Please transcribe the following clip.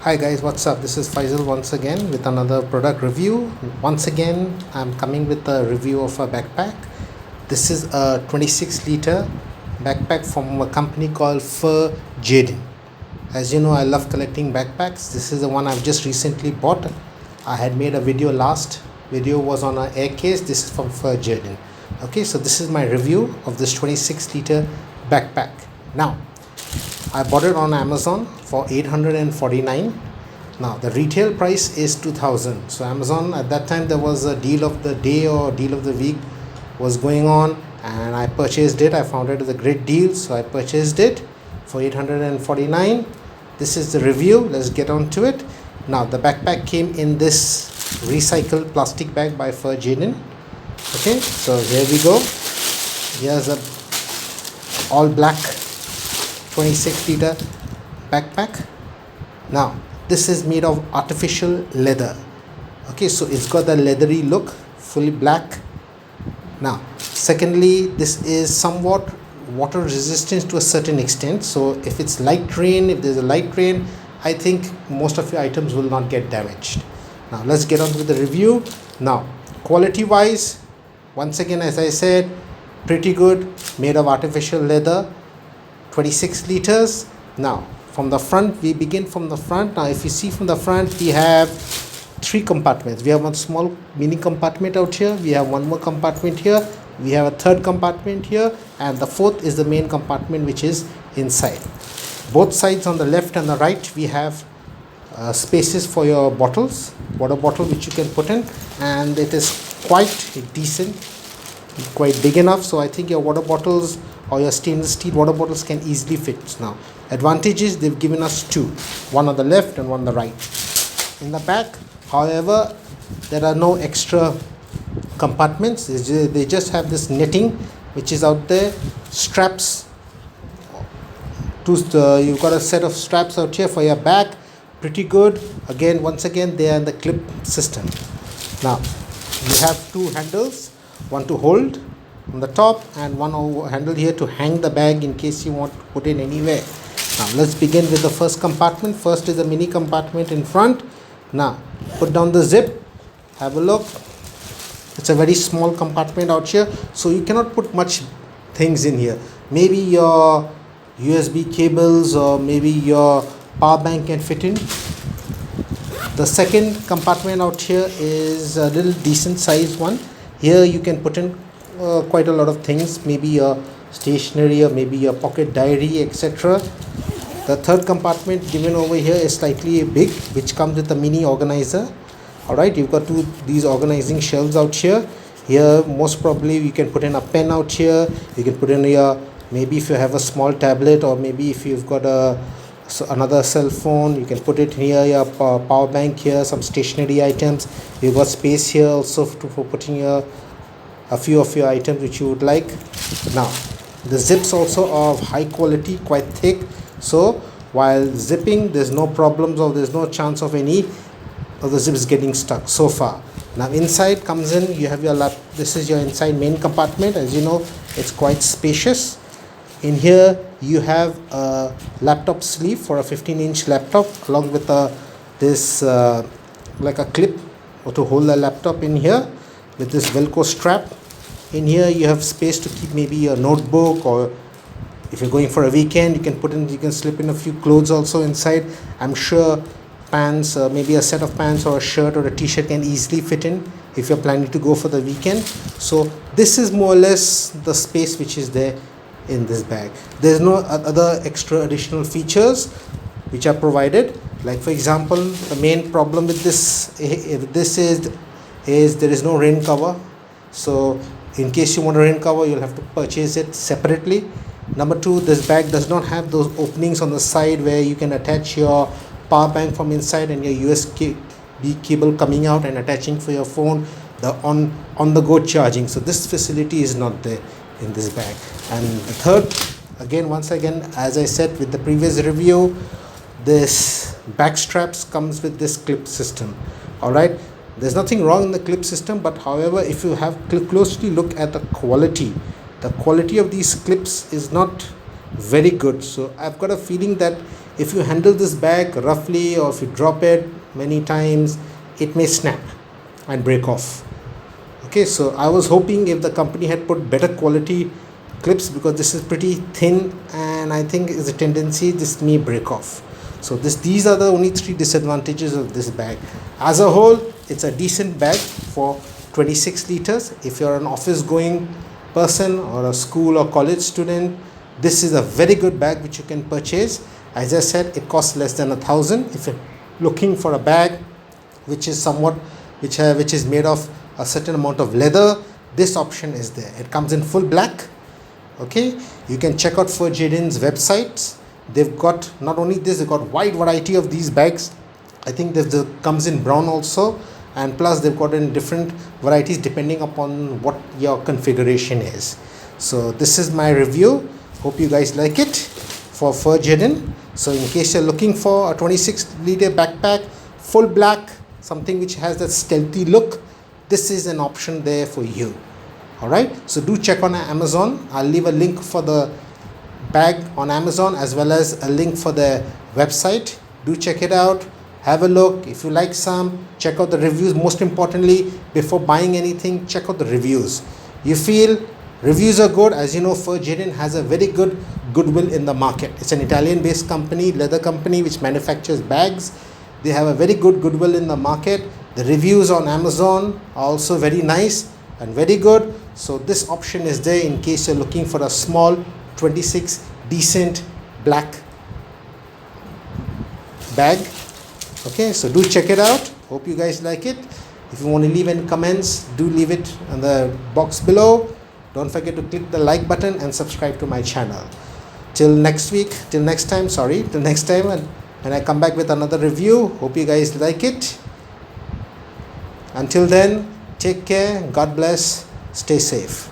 Hi guys, what's up? This is Faisal once again with another product review. Once again, I'm coming with a review of a backpack. This is a 26-liter backpack from a company called Fur Jaden. As you know, I love collecting backpacks. This is the one I've just recently bought. I had made a video last. Video was on an air case. This is from Fur Jaden. Okay, so this is my review of this 26-liter backpack. Now, I bought it on Amazon for $849. Now the retail price is $2,000. So Amazon, at that time there was a deal of the day or deal of the week was going on, and I purchased it. I found it as a great deal, so I purchased it for $849. This is the review. Let's get on to it. Now the backpack came in this recycled plastic bag by Fur Jaden. Okay, so here we go. Here's a all black 26-liter backpack. Now this is made of artificial leather. Okay, so it's got the leathery look, fully black. Now secondly, this is somewhat water resistant to a certain extent, so if it's light rain, if there's a light rain, I think most of your items will not get damaged. Now let's get on with the review. Now quality wise, once again, as I said, pretty good, made of artificial leather, 26 liters. Now from the front, we begin from the front. Now if you see from the front, we have three compartments. We have one small mini compartment out here, we have one more compartment here, we have a third compartment here, and the fourth is the main compartment, which is inside. Both sides, on the left and the right, we have spaces for your bottles, water bottle which you can put in, and it is quite decent, quite big enough, so I think your water bottles or your stainless steel water bottles can easily fit. Now advantages, they've given us two, one on the left and one on the right. In the back, however, there are no extra compartments. They just have this netting which is out there, straps to you've got a set of straps out here for your back, pretty good. Again, once again, they are in the clip system. Now you have two handles, one to hold on the top and one handle here to hang the bag in case you want to put it anywhere. Now let's begin with the first compartment. First is the mini compartment in front. Now put down the zip, have a look. It's a very small compartment out here, so you cannot put much things in here. Maybe your USB cables or maybe your power bank can fit in. The second compartment out here is a little decent sized one. Here you can put in quite a lot of things, maybe your stationery or maybe your pocket diary, etc. The third compartment given over here is slightly big, which comes with a mini organizer. Alright, you've got these organizing shelves out here. Here most probably you can put in a pen out here, you can put in your, maybe if you have a small tablet, or maybe if you've got another cell phone, you can put it here, your power bank here, some stationery items. You've got space here also for putting a few of your items which you would like. Now the zips also are of high quality, quite thick, so while zipping there's no problems or there's no chance of any of the zips getting stuck so far. Now inside comes in, you have your this is your inside main compartment. As you know, it's quite spacious. In here you have a laptop sleeve for a 15-inch laptop, along with this like a clip or to hold the laptop in here with this velcro strap. In here you have space to keep maybe your notebook, or if you're going for a weekend, you can slip in a few clothes also inside. I'm sure pants, maybe a set of pants or a shirt or a t-shirt can easily fit in if you're planning to go for the weekend. So this is more or less the space which is there in this bag. There's no other extra additional features which are provided. Like for example, the main problem with this is there is no rain cover. So in case you want a rain cover, you'll have to purchase it separately. Number two, this bag does not have those openings on the side where you can attach your power bank from inside and your USB cable coming out and attaching for your phone, the on the go charging. So this facility is not there in this bag. And the third, again, once again, as I said with the previous review, this back straps comes with this clip system. All right, there's nothing wrong in the clip system, but however, if you have closely look at the quality of these clips is not very good. So I've got a feeling that if you handle this bag roughly or if you drop it many times, it may snap and break off. Okay, so I was hoping if the company had put better quality clips, because this is pretty thin and I think is a tendency this may break off. So these are the only 3 disadvantages of this bag. As a whole, it's a decent bag for 26 liters. If you're an office going person or a school or college student, this is a very good bag which you can purchase. As I said, it costs less than 1,000. If you're looking for a bag which is which is made of a certain amount of leather, this option is there. It comes in full black. Okay, you can check out FurJaden's websites. They've got not only this, they've got wide variety of these bags. I think there comes in brown also, and plus they've got in different varieties depending upon what your configuration is. So this is my review. Hope you guys like it for FurJaden. So in case you're looking for a 26-liter backpack, full black, something which has that stealthy look, this is an option there for you. Alright, so do check on Amazon. I'll leave a link for the bag on Amazon as well as a link for the website. Do check it out, have a look. If you like some, check out the reviews. Most importantly, before buying anything, check out the reviews. You feel reviews are good, as you know, FurJaden has a very good goodwill in the market. It's an Italian based company, leather company, which manufactures bags. They have a very good goodwill in the market. The reviews on Amazon are also very nice and very good. So this option is there in case you're looking for a small 26 decent black bag. Okay, so do check it out. Hope you guys like it. If you want to leave any comments, do leave it in the box below. Don't forget to click the like button and subscribe to my channel. Till next time when I come back with another review. Hope you guys like it. Until then, take care, God bless, stay safe.